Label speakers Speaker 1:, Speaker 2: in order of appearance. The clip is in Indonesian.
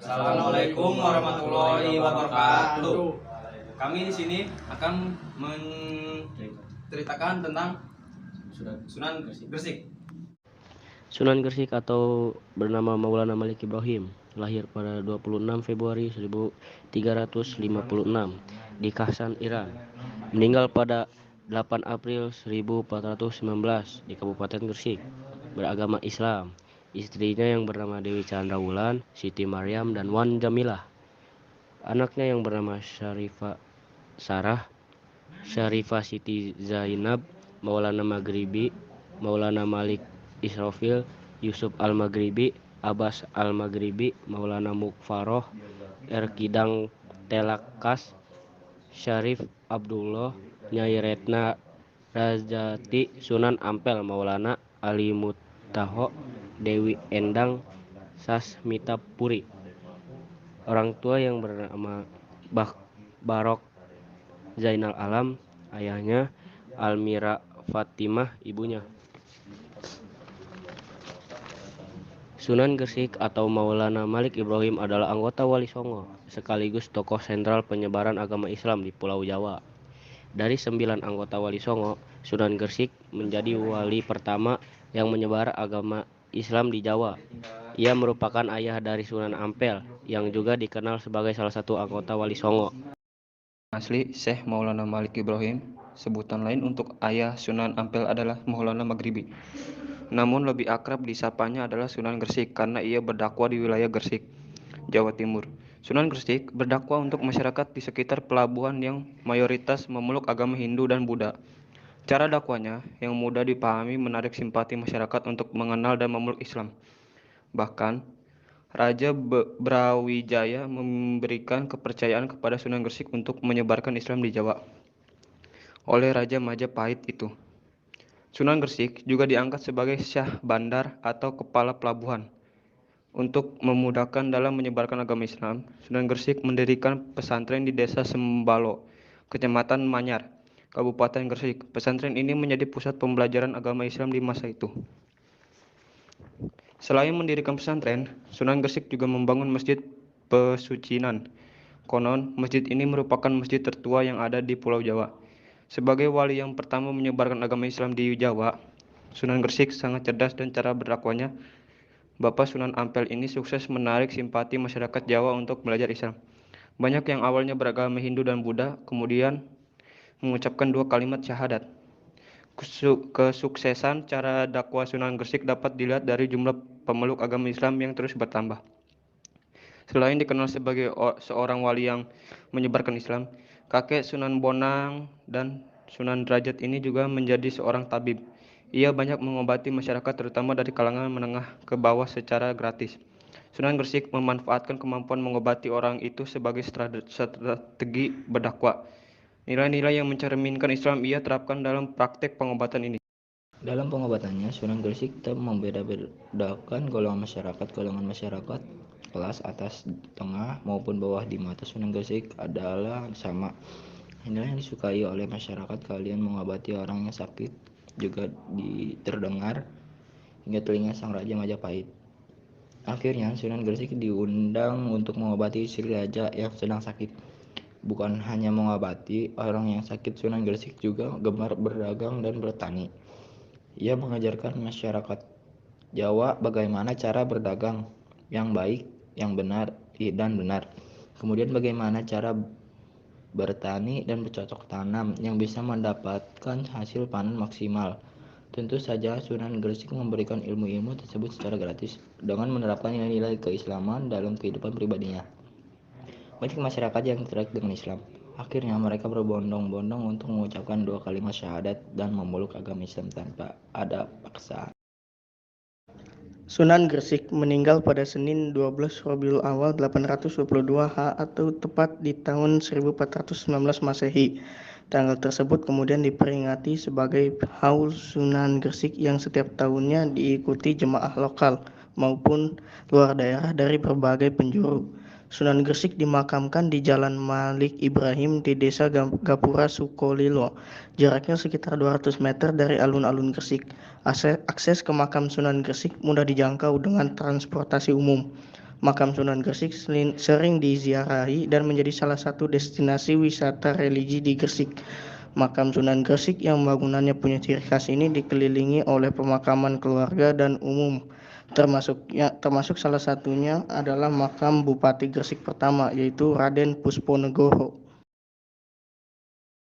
Speaker 1: Assalamualaikum warahmatullahi wabarakatuh. Kami di sini akan menceritakan tentang Sunan Gresik.
Speaker 2: Sunan Gresik atau bernama Maulana Malik Ibrahim lahir pada 26 Februari 1356 di Kahsan, Iran. Meninggal pada 8 April 1419 di Kabupaten Gresik. Beragama Islam. Istrinya yang bernama Dewi Chandra Wulan, Siti Maryam, dan Wan Jamilah. Anaknya yang bernama Syarifah Sarah, Syarifah Siti Zainab, Maulana Maghribi, Maulana Malik Israfil, Yusuf Al-Maghribi, Abbas Al-Maghribi, Maulana Mukfaroh, Erkidang Telakas, Syarif Abdullah, Nyai Retna Rajati, Sunan Ampel, Maulana Ali Mutaho, Dewi Endang Sasmita Puri. Orang tua yang bernama Barok Zainal Alam, ayahnya, Almira Fatimah, ibunya. Sunan Gresik atau Maulana Malik Ibrahim adalah anggota Wali Songo, sekaligus tokoh sentral penyebaran agama Islam di Pulau Jawa. Dari 9 anggota Wali Songo, Sunan Gresik menjadi wali pertama yang menyebar agama Islam di Jawa. Ia merupakan ayah dari Sunan Ampel, yang juga dikenal sebagai salah satu anggota Wali Songo.
Speaker 3: Asli Syekh Maulana Malik Ibrahim, sebutan lain untuk ayah Sunan Ampel adalah Maulana Maghribi. Namun lebih akrab disapanya adalah Sunan Gresik karena ia berdakwah di wilayah Gresik, Jawa Timur. Sunan Gresik berdakwah untuk masyarakat di sekitar pelabuhan yang mayoritas memeluk agama Hindu dan Buddha. Cara dakwahnya yang mudah dipahami menarik simpati masyarakat untuk mengenal dan memeluk Islam. Bahkan, Raja Brawijaya memberikan kepercayaan kepada Sunan Gresik untuk menyebarkan Islam di Jawa oleh Raja Majapahit itu. Sunan Gresik juga diangkat sebagai Syah Bandar atau kepala pelabuhan. Untuk memudahkan dalam menyebarkan agama Islam, Sunan Gresik mendirikan pesantren di Desa Sembalo, Kecamatan Manyar, Kabupaten Gresik. Pesantren ini menjadi pusat pembelajaran agama Islam di masa itu. Selain mendirikan pesantren, Sunan Gresik juga membangun Masjid Pesucinan. Konon, masjid ini merupakan masjid tertua yang ada di Pulau Jawa. Sebagai wali yang pertama menyebarkan agama Islam di Jawa, Sunan Gresik sangat cerdas dan cara berdakwahnya Bapak Sunan Ampel ini sukses menarik simpati masyarakat Jawa untuk belajar Islam. Banyak yang awalnya beragama Hindu dan Buddha, kemudian mengucapkan 2 kalimat syahadat. Kesuksesan cara dakwah Sunan Gresik dapat dilihat dari jumlah pemeluk agama Islam yang terus bertambah. Selain dikenal sebagai seorang wali yang menyebarkan Islam, kakek Sunan Bonang dan Sunan Derajat ini juga menjadi seorang tabib. Ia banyak mengobati masyarakat terutama dari kalangan menengah ke bawah secara gratis. Sunan Gresik memanfaatkan kemampuan mengobati orang itu sebagai strategi berdakwah. Nilai-nilai yang mencerminkan Islam ia terapkan dalam praktek pengobatan ini.
Speaker 4: Dalam pengobatannya, Sunan Gresik tak membeda-bedakan golongan masyarakat, kelas atas, tengah, maupun bawah. Di mata Sunan Gresik adalah sama. Inilah yang disukai oleh masyarakat. Kalian mengobati orang yang sakit juga terdengar hingga telinga sang Raja Majapahit. Akhirnya Sunan Gresik diundang untuk mengobati istri raja yang sedang sakit. Bukan hanya mengobati orang yang sakit, Sunan Gresik juga gemar berdagang dan bertani. Ia mengajarkan masyarakat Jawa bagaimana cara berdagang yang baik, yang benar, dan benar. Kemudian bagaimana cara bertani dan bercocok tanam yang bisa mendapatkan hasil panen maksimal. Tentu saja Sunan Gresik memberikan ilmu-ilmu tersebut secara gratis dengan menerapkan nilai-nilai keislaman dalam kehidupan pribadinya. Banyak masyarakat yang tertarik dengan Islam. Akhirnya mereka berbondong-bondong untuk mengucapkan 2 kalimat syahadat dan memeluk agama Islam tanpa ada paksaan.
Speaker 5: Sunan Gresik meninggal pada Senin 12 Rabiul Awal 822 H atau tepat di tahun 1419 Masehi. Tanggal tersebut kemudian diperingati sebagai Haul Sunan Gresik yang setiap tahunnya diikuti jemaah lokal maupun luar daerah dari berbagai penjuru. Sunan Gresik dimakamkan di Jalan Malik Ibrahim di Desa Gapura Sukolilo. Jaraknya sekitar 200 meter dari alun-alun Gresik. Akses ke makam Sunan Gresik mudah dijangkau dengan transportasi umum. Makam Sunan Gresik sering diziarahi dan menjadi salah satu destinasi wisata religi di Gresik. Makam Sunan Gresik yang bangunannya punya ciri khas ini dikelilingi oleh pemakaman keluarga dan umum. Termasuk salah satunya adalah makam Bupati Gresik pertama, yaitu Raden Pusponegoro.